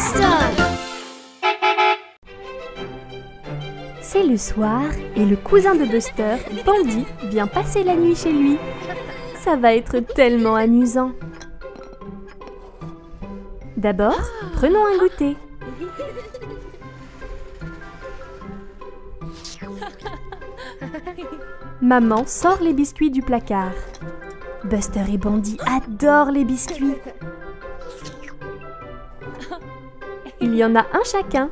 Buster! C'est le soir et le cousin de Buster, Bandy, vient passer la nuit chez lui. Ça va être tellement amusant. D'abord, prenons un goûter. Maman sort les biscuits du placard. Buster et Bandy adorent les biscuits. Il y en a un chacun.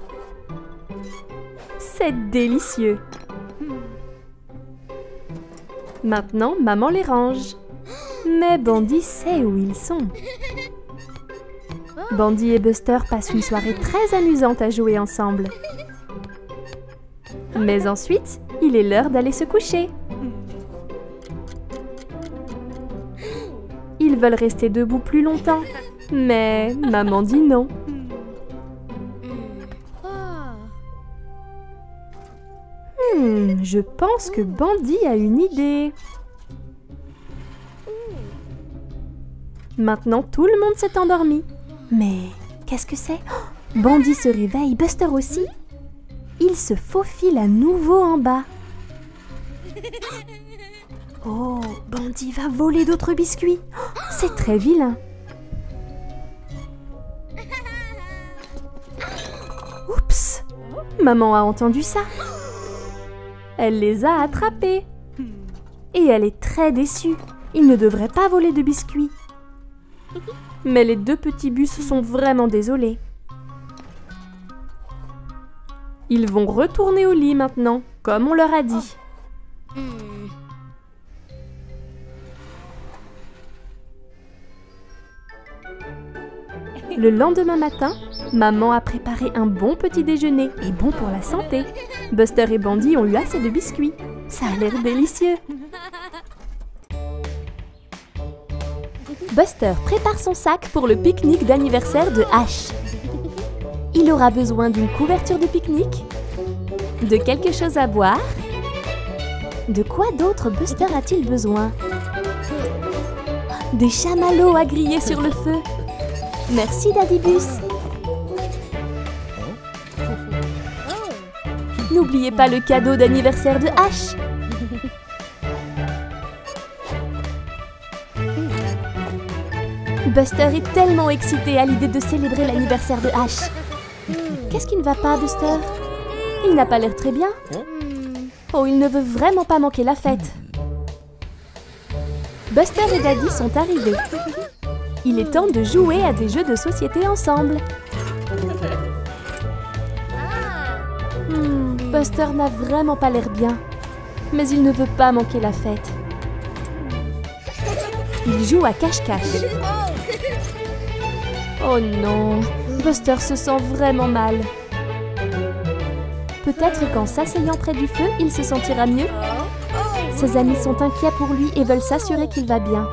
C'est délicieux. Maintenant, maman les range. Mais Bandy sait où ils sont. Bandy et Buster passent une soirée très amusante à jouer ensemble. Mais ensuite, il est l'heure d'aller se coucher. Ils veulent rester debout plus longtemps, mais maman dit non. Je pense que Bandy a une idée. Maintenant, tout le monde s'est endormi. Mais qu'est-ce que c'est? Bandy se réveille, Buster aussi. Il se faufile à nouveau en bas. Oh, Bandy va voler d'autres biscuits. C'est très vilain. Oups! Maman a entendu ça. Elle les a attrapés. Et elle est très déçue. Il ne devrait pas voler de biscuits. Mais les deux petits bus sont vraiment désolés. Ils vont retourner au lit maintenant, comme on leur a dit. Le lendemain matin, maman a préparé un bon petit déjeuner et bon pour la santé. Buster et Bandy ont eu assez de biscuits. Ça a l'air délicieux. Buster prépare son sac pour le pique-nique d'anniversaire de Ash. Il aura besoin d'une couverture de pique-nique, de quelque chose à boire. De quoi d'autre Buster a-t-il besoin? Des chamallows à griller sur le feu. Merci Daddy Bus. N'oubliez pas le cadeau d'anniversaire de Ash. Buster est tellement excité à l'idée de célébrer l'anniversaire de Ash. Qu'est-ce qui ne va pas, Buster? Il n'a pas l'air très bien. Oh, il ne veut vraiment pas manquer la fête. Buster et Daddy sont arrivés. Il est temps de jouer à des jeux de société ensemble. Buster n'a vraiment pas l'air bien, mais il ne veut pas manquer la fête. Il joue à cache-cache. Oh non, Buster se sent vraiment mal. Peut-être qu'en s'asseyant près du feu, il se sentira mieux. Ses amis sont inquiets pour lui et veulent s'assurer qu'il va bien.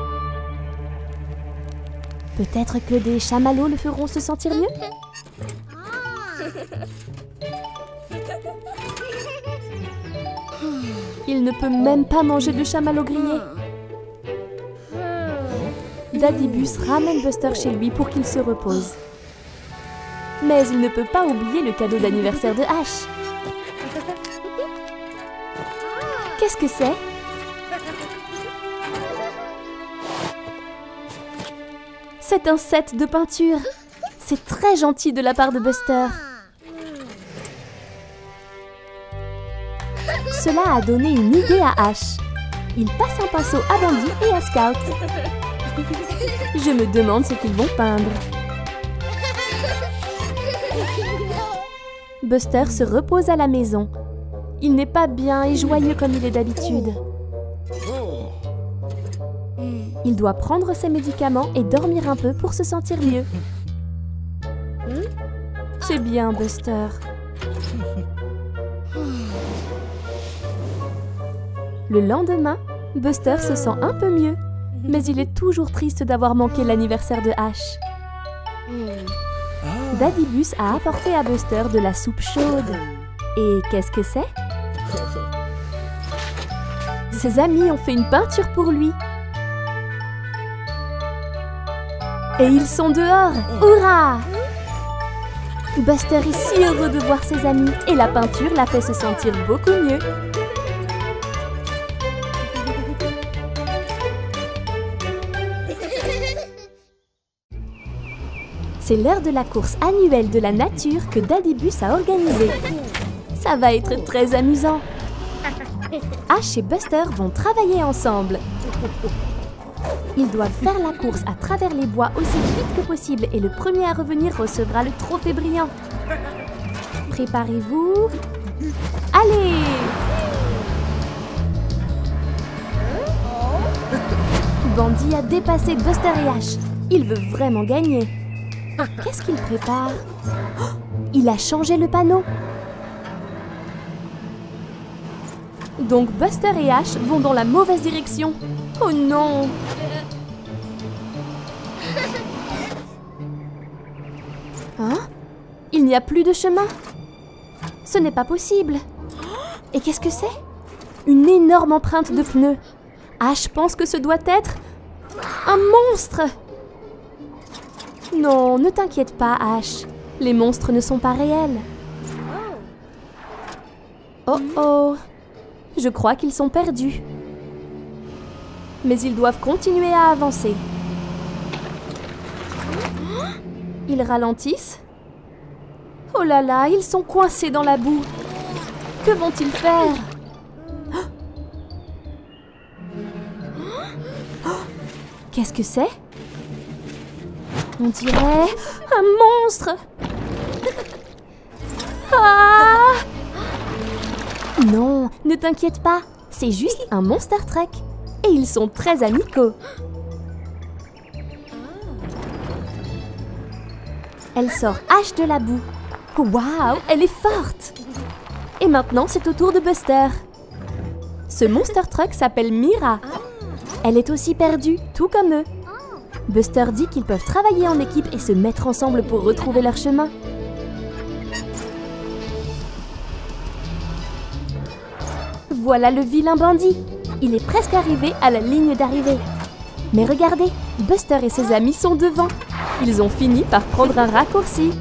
Peut-être que des chamallows le feront se sentir mieux? Il ne peut même pas manger de chamallows grillés. Daddy Bus ramène Buster chez lui pour qu'il se repose. Mais il ne peut pas oublier le cadeau d'anniversaire de Ash. Qu'est-ce que c'est? C'est un set de peinture. C'est très gentil de la part de Buster. Cela a donné une idée à Ash. Il passe un pinceau à Bandy et à Scout. Je me demande ce qu'ils vont peindre. Buster se repose à la maison. Il n'est pas bien et joyeux comme il est d'habitude. Il doit prendre ses médicaments et dormir un peu pour se sentir mieux. C'est bien, Buster. Le lendemain, Buster se sent un peu mieux, mais il est toujours triste d'avoir manqué l'anniversaire de Ash. Daddy Bus a apporté à Buster de la soupe chaude. Et qu'est-ce que c'est? Ses amis ont fait une peinture pour lui. Et ils sont dehors! Hurrah! Buster est si heureux de voir ses amis et la peinture l'a fait se sentir beaucoup mieux. C'est l'heure de la course annuelle de la nature que Daddy Bus a organisée. Ça va être très amusant. Ash et Buster vont travailler ensemble. Ils doivent faire la course à travers les bois aussi vite que possible et le premier à revenir recevra le trophée brillant. Préparez-vous. Allez! Bandy a dépassé Buster et Ash. Il veut vraiment gagner. Qu'est-ce qu'il prépare? Oh, il a changé le panneau. Donc Buster et Ash vont dans la mauvaise direction. Oh non! Hein? Il n'y a plus de chemin. Ce n'est pas possible. Et qu'est-ce que c'est? Une énorme empreinte de pneus. Ash pense que ce doit être un monstre. Non, ne t'inquiète pas, Ash. Les monstres ne sont pas réels. Oh oh! Je crois qu'ils sont perdus. Mais ils doivent continuer à avancer. Ils ralentissent. Oh là là, ils sont coincés dans la boue. Que vont-ils faire? Qu'est-ce que c'est? On dirait un monstre. Ah! Non, ne t'inquiète pas. C'est juste un Monster Truck. Et ils sont très amicaux. Elle sort Ash de la boue. Waouh, elle est forte! Et maintenant, c'est au tour de Buster. Ce Monster Truck s'appelle Mira. Elle est aussi perdue, tout comme eux. Buster dit qu'ils peuvent travailler en équipe et se mettre ensemble pour retrouver leur chemin. Voilà le vilain Bandy. Il est presque arrivé à la ligne d'arrivée. Mais regardez, Buster et ses amis sont devant. Ils ont fini par prendre un raccourci.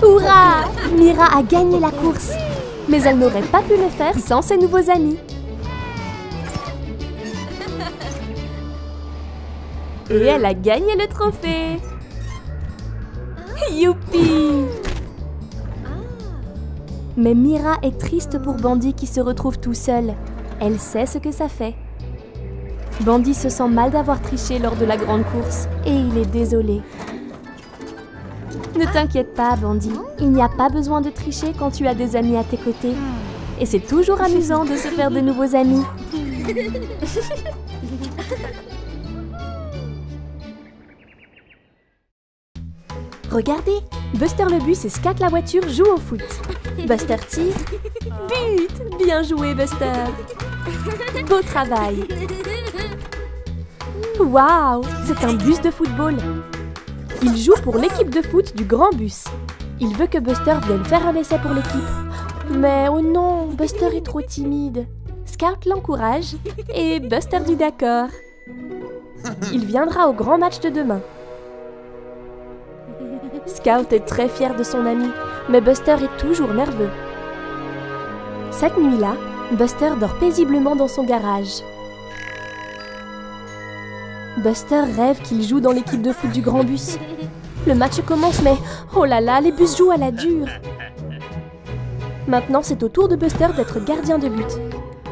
Hurrah! Mira a gagné la course. Mais elle n'aurait pas pu le faire sans ses nouveaux amis. Et elle a gagné le trophée. Youpi! Mais Mira est triste pour Bandy qui se retrouve tout seul. Elle sait ce que ça fait. Bandy se sent mal d'avoir triché lors de la grande course et il est désolé. Ne t'inquiète pas, Bandy. Il n'y a pas besoin de tricher quand tu as des amis à tes côtés. Et c'est toujours amusant de se faire de nouveaux amis. Regardez, Buster le bus et Scat la voiture jouent au foot. Buster tire. But! Bien joué, Buster! Beau travail! Waouh! C'est un bus de football. Il joue pour l'équipe de foot du grand bus. Il veut que Buster vienne faire un essai pour l'équipe. Mais oh non, Buster est trop timide. Scout l'encourage et Buster dit d'accord. Il viendra au grand match de demain. Scout est très fier de son ami, mais Buster est toujours nerveux. Cette nuit-là, Buster dort paisiblement dans son garage. Buster rêve qu'il joue dans l'équipe de foot du grand bus. Le match commence, mais oh là là, les bus jouent à la dure. Maintenant, c'est au tour de Buster d'être gardien de but.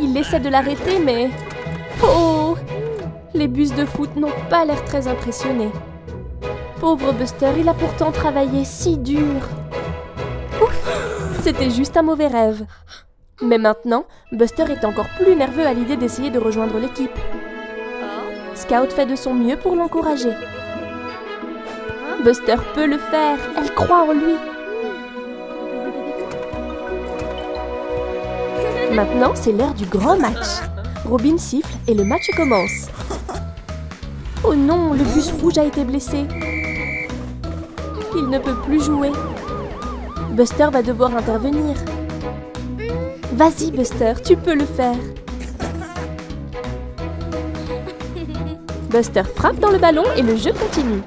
Il essaie de l'arrêter, mais... Oh! Les bus de foot n'ont pas l'air très impressionnés. Pauvre Buster, il a pourtant travaillé si dur. Ouf! C'était juste un mauvais rêve. Mais maintenant, Buster est encore plus nerveux à l'idée d'essayer de rejoindre l'équipe. Scout fait de son mieux pour l'encourager. Buster peut le faire, elle croit en lui. Maintenant, c'est l'heure du grand match. Robin siffle et le match commence. Oh non, le bus rouge a été blessé. Il ne peut plus jouer. Buster va devoir intervenir. Vas-y, Buster, tu peux le faire. Buster frappe dans le ballon et le jeu continue.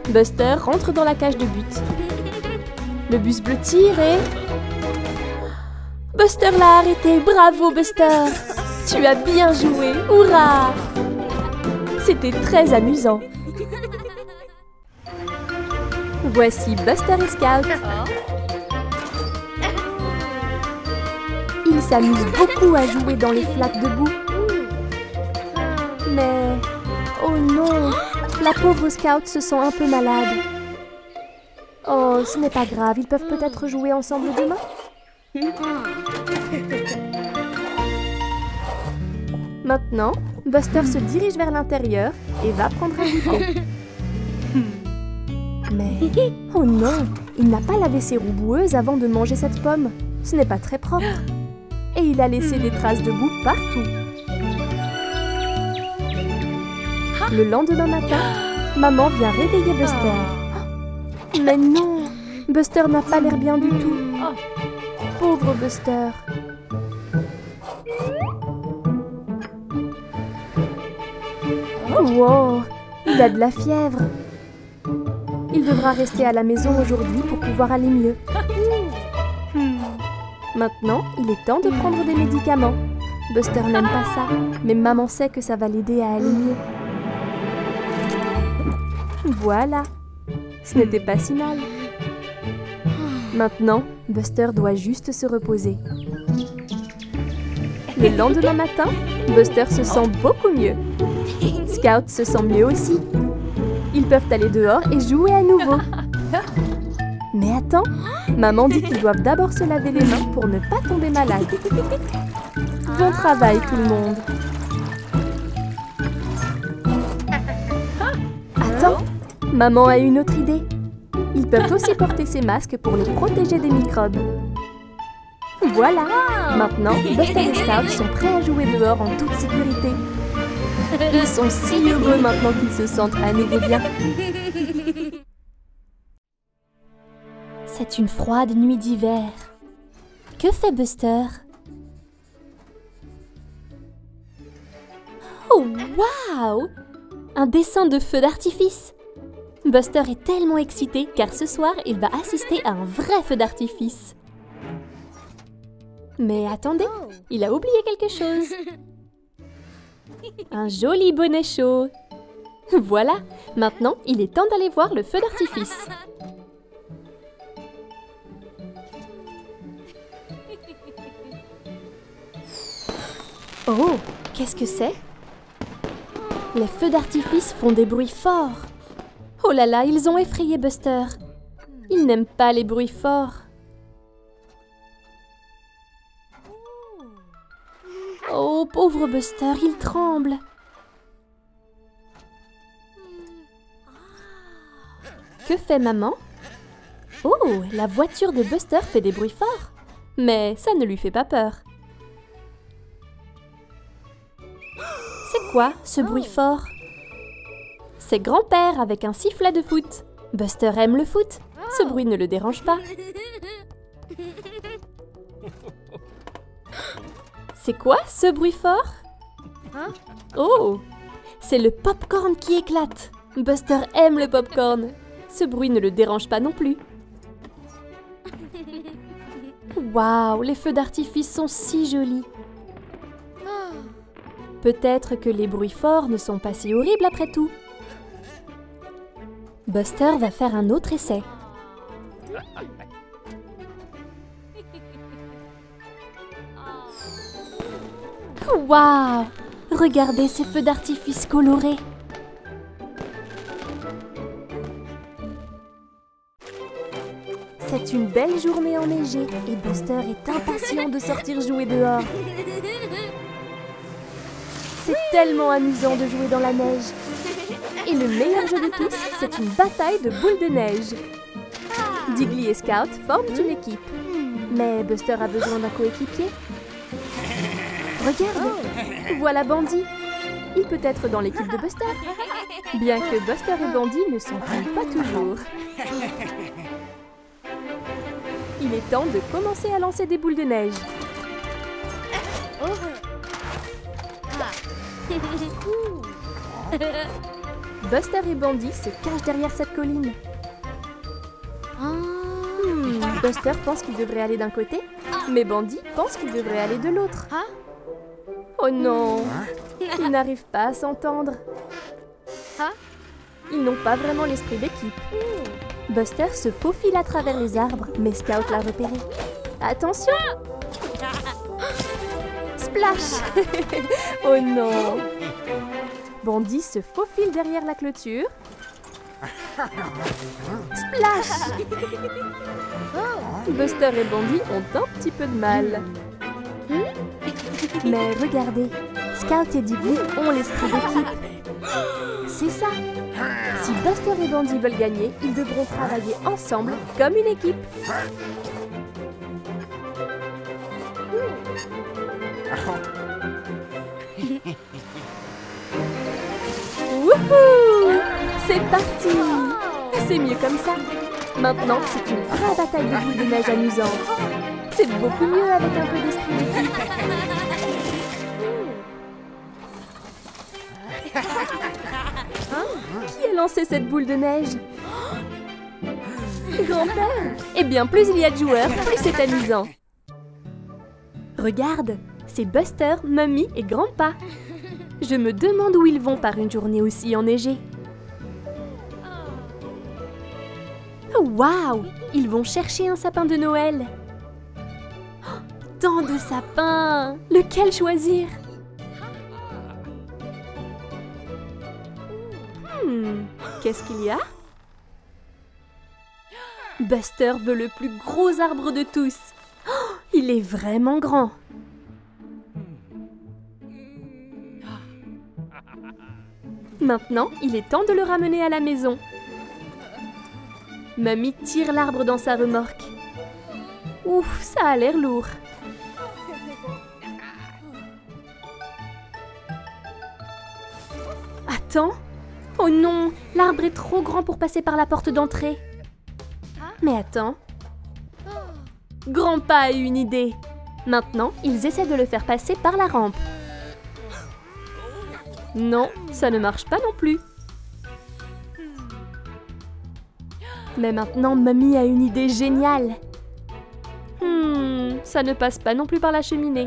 Buster rentre dans la cage de but. Le bus bleu tire et... Buster l'a arrêté! Bravo, Buster! Tu as bien joué! Hurrah! C'était très amusant. Voici Buster et Scout. Ils s'amusent beaucoup à jouer dans les flaques de boue. Mais... oh non! La pauvre Scout se sent un peu malade. Oh, ce n'est pas grave, ils peuvent peut-être jouer ensemble demain? Maintenant, Buster se dirige vers l'intérieur et va prendre un goûter. Mais... oh non! Il n'a pas lavé ses roues boueuses avant de manger cette pomme. Ce n'est pas très propre. Et il a laissé des traces de boue partout. Le lendemain matin, maman vient réveiller Buster. Mais non! Buster n'a pas l'air bien du tout. Pauvre Buster. Wow! Il a de la fièvre. Il devra rester à la maison aujourd'hui pour pouvoir aller mieux. Maintenant, il est temps de prendre des médicaments. Buster n'aime pas ça, mais maman sait que ça va l'aider à aller mieux. Voilà, ce n'était pas si mal. Maintenant, Buster doit juste se reposer. Le lendemain matin, Buster se sent beaucoup mieux. Scout se sent mieux aussi. Ils peuvent aller dehors et jouer à nouveau. Mais attends, maman dit qu'ils doivent d'abord se laver les mains pour ne pas tomber malade. Bon travail tout le monde. Attends, maman a une autre idée. Ils peuvent aussi porter ces masques pour les protéger des microbes. Voilà, maintenant Buster et Scout sont prêts à jouer dehors en toute sécurité. Ils sont si heureux maintenant qu'ils se sentent à nouveau bien. C'est une froide nuit d'hiver. Que fait Buster? Oh, waouh! Un dessin de feu d'artifice! Buster est tellement excité car ce soir, il va assister à un vrai feu d'artifice. Mais attendez, il a oublié quelque chose. Un joli bonnet chaud. Voilà, maintenant, il est temps d'aller voir le feu d'artifice. Oh, qu'est-ce que c'est? Les feux d'artifice font des bruits forts. Oh là là, ils ont effrayé Buster. Il n'aime pas les bruits forts. Oh, pauvre Buster, il tremble. Que fait maman? Oh, la voiture de Buster fait des bruits forts. Mais ça ne lui fait pas peur. C'est quoi, ce bruit fort? C'est grand-père avec un sifflet de foot. Buster aime le foot. Ce bruit ne le dérange pas. C'est quoi, ce bruit fort? Oh, c'est le pop-corn qui éclate. Buster aime le pop-corn. Ce bruit ne le dérange pas non plus. Waouh, les feux d'artifice sont si jolis. Peut-être que les bruits forts ne sont pas si horribles après tout. Buster va faire un autre essai. Waouh! Regardez ces feux d'artifice colorés. C'est une belle journée enneigée et Buster est impatient de sortir jouer dehors. C'est tellement amusant de jouer dans la neige. Et le meilleur jeu de tous, c'est une bataille de boules de neige. Diggly et Scout forment une équipe. Mais Buster a besoin d'un coéquipier. Regarde, voilà Bandy. Il peut être dans l'équipe de Buster. Bien que Buster et Bandy ne s'entendent pas toujours. Il est temps de commencer à lancer des boules de neige. Buster et Bandy se cachent derrière cette colline. Buster pense qu'il devrait aller d'un côté, mais Bandy pense qu'il devrait aller de l'autre. Oh non, ils n'arrivent pas à s'entendre. Ils n'ont pas vraiment l'esprit d'équipe. Buster se faufile à travers les arbres, mais Scout l'a repéré. Attention! Splash! Oh non! Bandy se faufile derrière la clôture. Splash! Buster et Bandy ont un petit peu de mal. Mais regardez, Scout et Dibby ont l'esprit d'équipe. C'est ça! Si Buster et Bandy veulent gagner, ils devront travailler ensemble comme une équipe. Wouhou! C'est parti! C'est mieux comme ça. Maintenant, c'est une vraie bataille de boules de neige amusante. C'est beaucoup mieux avec un peu d'esprit d'équipe. Qui a lancé cette boule de neige? Grand-père! Eh bien, plus il y a de joueurs, plus c'est amusant. Regarde, c'est Buster, Mummy et Grandpa. Je me demande où ils vont par une journée aussi enneigée. Waouh! Ils vont chercher un sapin de Noël. Oh, tant de sapins! Lequel choisir? Qu'est-ce qu'il y a? Buster veut le plus gros arbre de tous. Oh, il est vraiment grand. Maintenant, il est temps de le ramener à la maison. Mummy tire l'arbre dans sa remorque. Ouf, ça a l'air lourd. Attends. Oh non, l'arbre est trop grand pour passer par la porte d'entrée. Mais attends. Grandpa a eu une idée. Maintenant, ils essaient de le faire passer par la rampe. Non, ça ne marche pas non plus. Mais maintenant, Mummy a une idée géniale. Ça ne passe pas non plus par la cheminée.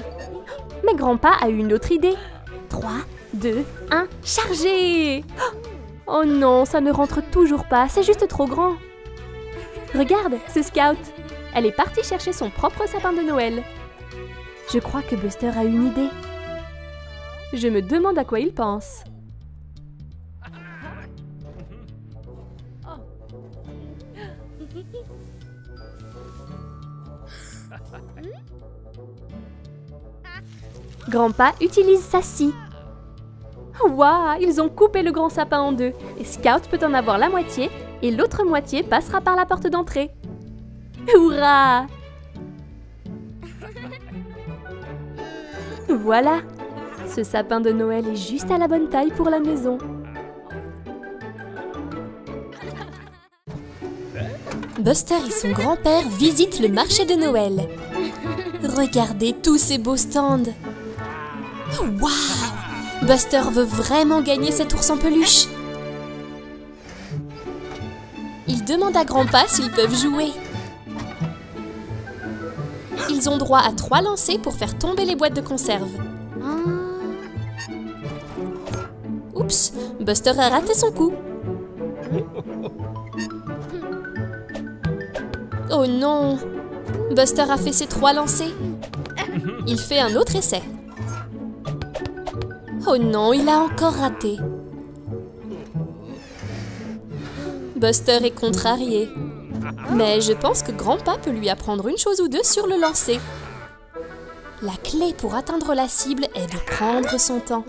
Mais Grandpa a eu une autre idée. 3, 2, 1, chargez! Oh non, ça ne rentre toujours pas, c'est juste trop grand. Regarde, c'est Scout. Elle est partie chercher son propre sapin de Noël. Je crois que Buster a une idée. Je me demande à quoi il pense. Grandpa utilise sa scie. Waouh, ils ont coupé le grand sapin en deux. Et Scout peut en avoir la moitié et l'autre moitié passera par la porte d'entrée. Hurrah! Voilà, ce sapin de Noël est juste à la bonne taille pour la maison. Buster et son grand-père visitent le marché de Noël. Regardez tous ces beaux stands. Waouh! Buster veut vraiment gagner cet ours en peluche. Il demande à Grandpa s'ils peuvent jouer. Ils ont droit à 3 lancers pour faire tomber les boîtes de conserve. Oups, Buster a raté son coup. Oh non! Buster a fait ses 3 lancers. Il fait un autre essai. Oh non, il a encore raté. Buster est contrarié. Mais je pense que Grandpa peut lui apprendre une chose ou deux sur le lancer. La clé pour atteindre la cible est de prendre son temps.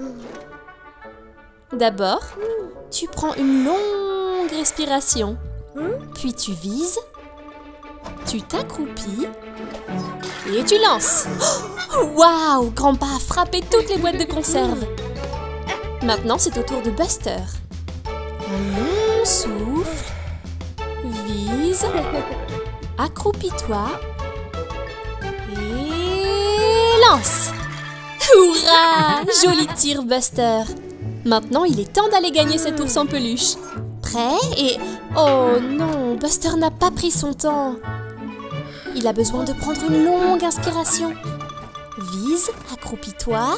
D'abord, tu prends une longue respiration. Puis tu vises. Tu t'accroupis. Et tu lances. Waouh! Grandpa a frappé toutes les boîtes de conserve. Maintenant, c'est au tour de Buster. Un long souffle. Vise. Accroupis-toi. Et lance. Hurrah! Joli tir, Buster. Maintenant, il est temps d'aller gagner cet ours en peluche. Prêt et... Oh non, Buster n'a pas pris son temps. Il a besoin de prendre une longue inspiration. Vise, accroupis-toi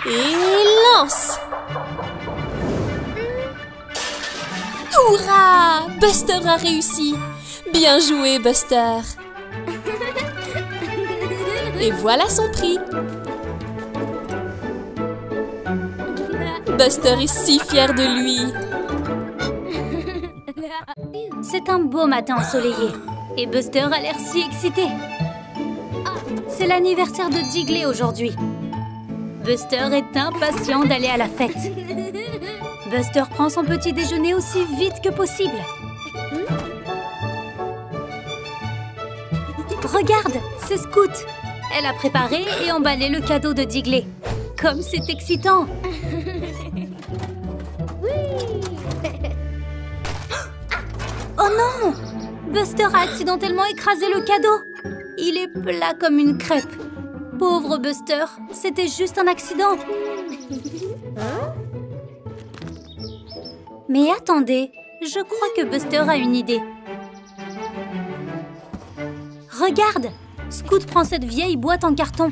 et lance. Hurrah! Buster a réussi. Bien joué, Buster. Et voilà son prix. Buster est si fier de lui. C'est un beau matin ensoleillé et Buster a l'air si excité. C'est l'anniversaire de Digley aujourd'hui. Buster est impatient d'aller à la fête. Buster prend son petit déjeuner aussi vite que possible. Regarde, c'est Scout. Elle a préparé et emballé le cadeau de Digley. Comme c'est excitant! Oh non! Buster a accidentellement écrasé le cadeau. Il est plat comme une crêpe. Pauvre Buster, c'était juste un accident. Mais attendez, je crois que Buster a une idée. Regarde! Scout prend cette vieille boîte en carton.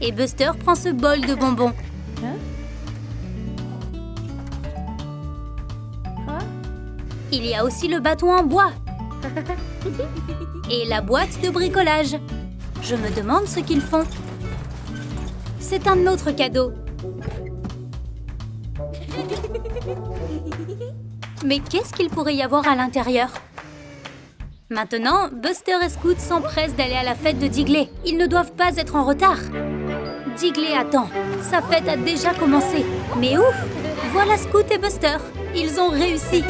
Et Buster prend ce bol de bonbons. Il y a aussi le bâton en bois. Et la boîte de bricolage. Je me demande ce qu'ils font. C'est un autre cadeau. Mais qu'est-ce qu'il pourrait y avoir à l'intérieur? Maintenant, Buster et Scout s'empressent d'aller à la fête de Digley. Ils ne doivent pas être en retard. Digley attend. Sa fête a déjà commencé. Mais ouf! Voilà Scout et Buster. Ils ont réussi.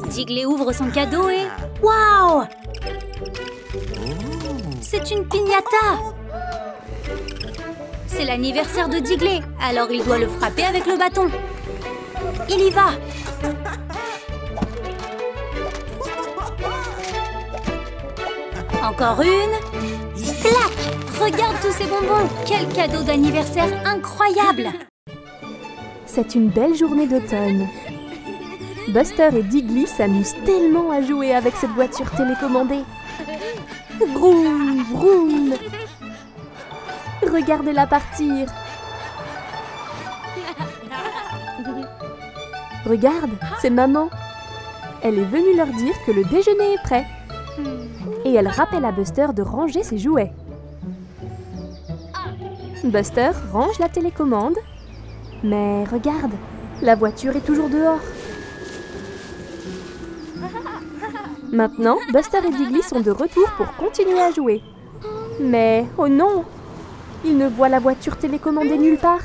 Digley ouvre son cadeau et... Waouh! C'est une piñata! C'est l'anniversaire de Digley, alors il doit le frapper avec le bâton. Il y va! Encore une. Clac! Regarde tous ces bonbons! Quel cadeau d'anniversaire incroyable! C'est une belle journée d'automne. Buster et Digley s'amusent tellement à jouer avec cette voiture télécommandée. Vroom, vroom! Regardez-la partir! Regarde, c'est maman. Elle est venue leur dire que le déjeuner est prêt. Et elle rappelle à Buster de ranger ses jouets. Buster range la télécommande. Mais regarde, la voiture est toujours dehors. Maintenant, Buster et Digley sont de retour pour continuer à jouer. Mais, oh non! Ils ne voient la voiture télécommandée nulle part.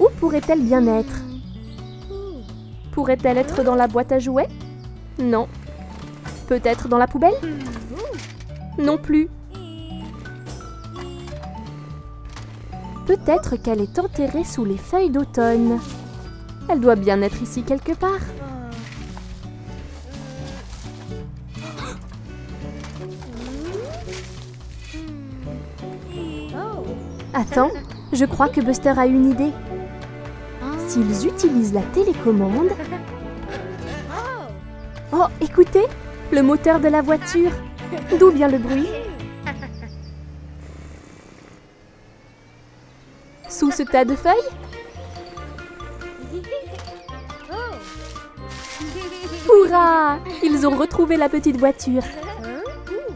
Où pourrait-elle bien être? Pourrait-elle être dans la boîte à jouets? Non. Peut-être dans la poubelle? Non plus. Peut-être qu'elle est enterrée sous les feuilles d'automne. Elle doit bien être ici quelque part. Attends, je crois que Buster a une idée. S'ils utilisent la télécommande... Oh, écoutez, le moteur de la voiture. D'où vient le bruit? Sous ce tas de feuilles? Hurrah! Ils ont retrouvé la petite voiture.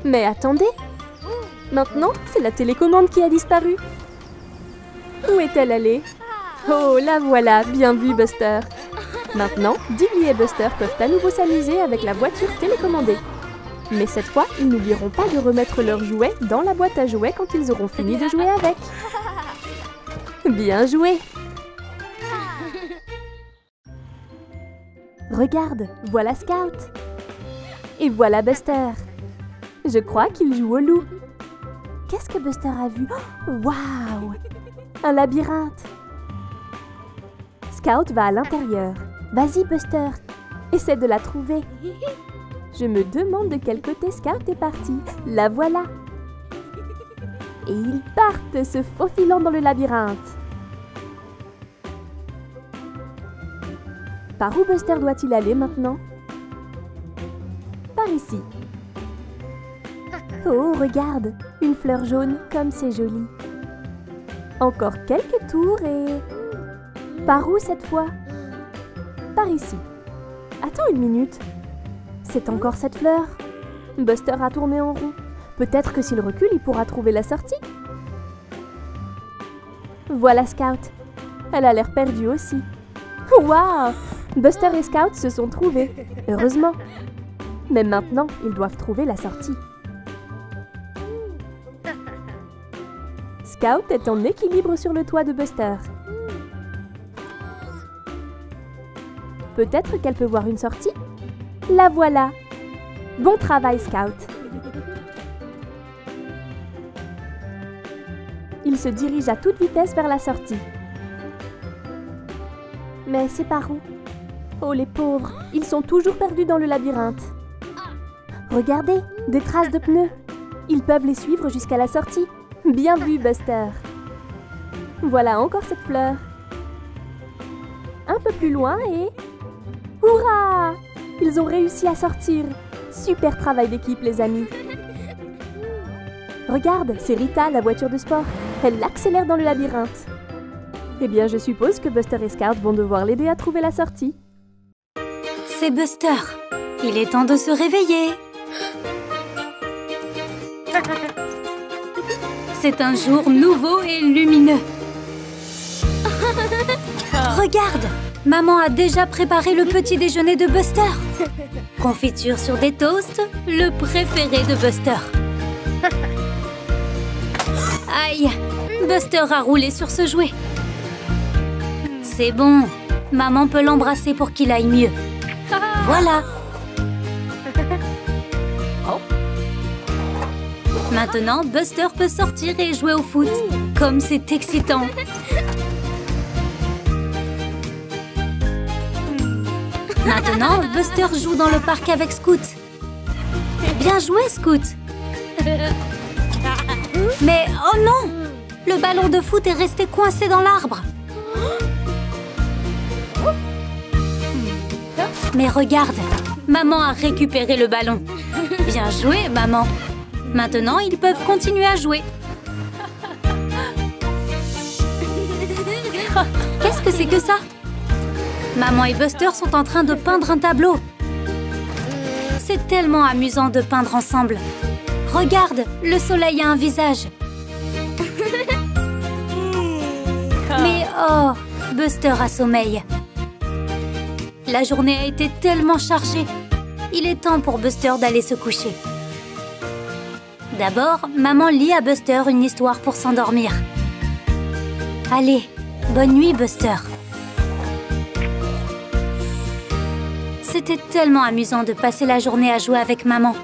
Mais attendez, maintenant, c'est la télécommande qui a disparu. Où est-elle allée? Oh, la voilà, bien vu Buster. Maintenant, Digley et Buster peuvent à nouveau s'amuser avec la voiture télécommandée. Mais cette fois, ils n'oublieront pas de remettre leurs jouets dans la boîte à jouets quand ils auront fini de jouer avec. Bien joué! Regarde, voilà Scout. Et voilà Buster. Je crois qu'il joue au loup. Qu'est-ce que Buster a vu? Waouh! Un labyrinthe. Scout va à l'intérieur. Vas-y Buster, essaie de la trouver. Je me demande de quel côté Scout est parti. La voilà. et ils partent, se faufilant dans le labyrinthe. Par où Buster doit-il aller maintenant? Par ici. Oh, regarde, une fleur jaune, comme c'est joli. Encore quelques tours et... Par où cette fois? Par ici. Attends une minute. C'est encore cette fleur. Buster a tourné en rond. Peut-être que s'il recule, il pourra trouver la sortie. Voilà Scout. Elle a l'air perdue aussi. Waouh! Buster et Scout se sont trouvés. Heureusement. Mais maintenant, ils doivent trouver la sortie. Scout est en équilibre sur le toit de Buster. Peut-être qu'elle peut voir une sortie? La voilà! Bon travail, Scout! Il se dirige à toute vitesse vers la sortie. Mais c'est par où? Oh, les pauvres! Ils sont toujours perdus dans le labyrinthe. Regardez! Des traces de pneus! Ils peuvent les suivre jusqu'à la sortie. Bien vu, Buster! Voilà encore cette fleur. Un peu plus loin et... Hurrah! Ils ont réussi à sortir. Super travail d'équipe, les amis. Regarde, c'est Rita, la voiture de sport. Elle accélère dans le labyrinthe. Eh bien, je suppose que Buster et Scout vont devoir l'aider à trouver la sortie. C'est Buster. Il est temps de se réveiller. C'est un jour nouveau et lumineux. Regarde! Maman a déjà préparé le petit déjeuner de Buster. Confiture sur des toasts, le préféré de Buster. Aïe! Buster a roulé sur ce jouet. C'est bon. Maman peut l'embrasser pour qu'il aille mieux. Voilà. Maintenant, Buster peut sortir et jouer au foot. Comme c'est excitant. Maintenant, Buster joue dans le parc avec Scout. Bien joué, Scout. Mais oh non! Le ballon de foot est resté coincé dans l'arbre. Mais regarde, maman a récupéré le ballon. Bien joué, maman. Maintenant, ils peuvent continuer à jouer. Qu'est-ce que c'est que ça? Maman et Buster sont en train de peindre un tableau. C'est tellement amusant de peindre ensemble. Regarde, le soleil a un visage. Mais oh, Buster a sommeil. La journée a été tellement chargée. Il est temps pour Buster d'aller se coucher. D'abord, maman lit à Buster une histoire pour s'endormir. Allez, bonne nuit, Buster. C'était tellement amusant de passer la journée à jouer avec maman.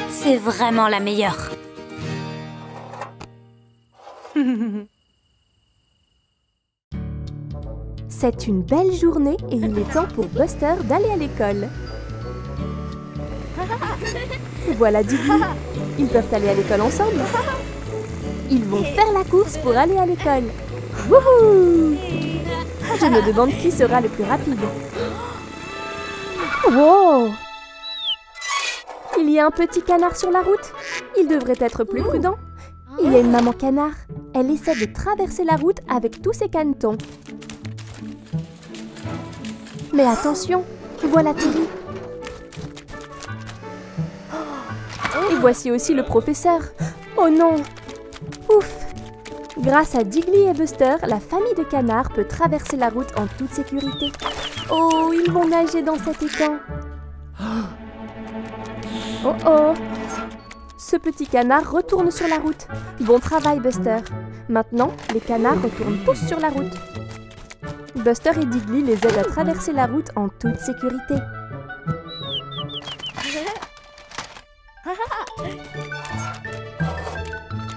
C'est vraiment la meilleure. C'est une belle journée et il est temps pour Buster d'aller à l'école. Voilà Diggy. Ils peuvent aller à l'école ensemble. Ils vont faire la course pour aller à l'école. Wouhou! Je me demande qui sera le plus rapide. Wow! Il y a un petit canard sur la route. Il devrait être plus prudent. Il y a une maman canard. Elle essaie de traverser la route avec tous ses canetons. Mais attention, voilà Terry. Et voici aussi le professeur. Oh non! Ouf! Grâce à Diggly et Buster, la famille de canards peut traverser la route en toute sécurité. Oh, ils vont nager dans cet étang. Oh oh! Ce petit canard retourne sur la route. Bon travail, Buster. Maintenant, les canards retournent tous sur la route. Buster et Diggly les aident à traverser la route en toute sécurité.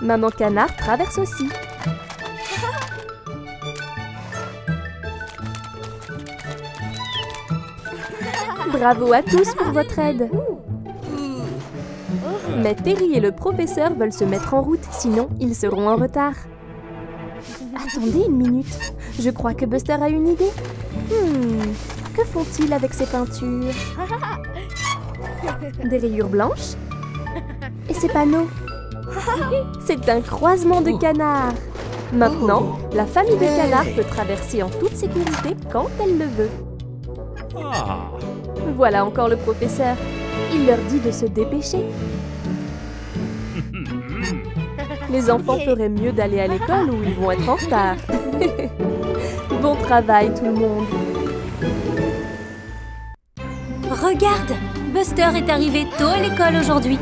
Maman canard traverse aussi. Bravo à tous pour votre aide. Mais Terry et le professeur veulent se mettre en route, sinon ils seront en retard. Attendez une minute, je crois que Buster a une idée. Que font-ils avec ces peintures? Des rayures blanches? Et ces panneaux? C'est un croisement de canards. Maintenant, la famille de canards peut traverser en toute sécurité quand elle le veut. Voilà encore le professeur. Il leur dit de se dépêcher. Les enfants feraient mieux d'aller à l'école où ils vont être en retard. Bon travail tout le monde. Regarde, Buster est arrivé tôt à l'école aujourd'hui.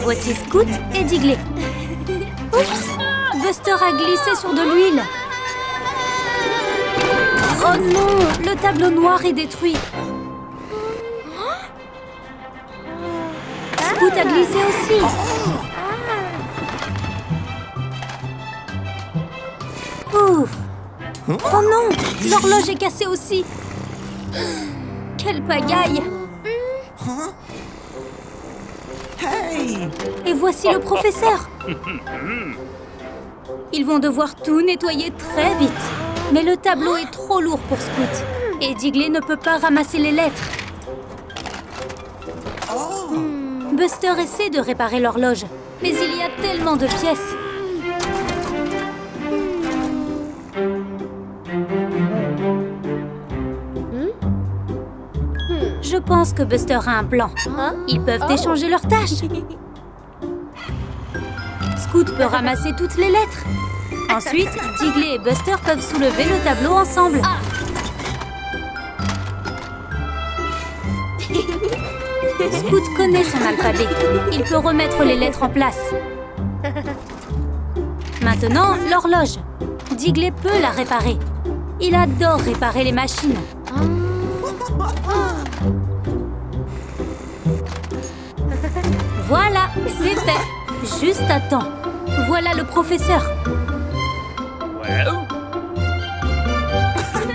Voici Scoot et Digley. Oups, Buster a glissé sur de l'huile. Oh non, le tableau noir est détruit. Scoot a glissé aussi. Ouf. Oh non, l'horloge est cassée aussi. Quelle pagaille. Et voici le professeur. Ils vont devoir tout nettoyer très vite. Mais le tableau est trop lourd pour Scoot. Et Digley ne peut pas ramasser les lettres. Buster essaie de réparer l'horloge. Mais il y a tellement de pièces. Je pense que Buster a un plan. Ils peuvent échanger leurs tâches. Scoot peut ramasser toutes les lettres. Ensuite, Digley et Buster peuvent soulever le tableau ensemble. Scoot connaît son alphabet. Il peut remettre les lettres en place. Maintenant, l'horloge. Digley peut la réparer. Il adore réparer les machines. Voilà, c'est fait. Juste à temps. Voilà le professeur.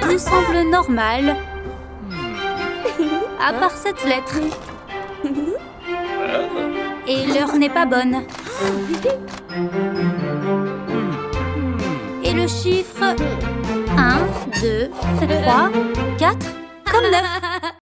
Tout semble normal. À part cette lettre. Et l'heure n'est pas bonne. Et le chiffre 1, 2, 3, 4, comme 9.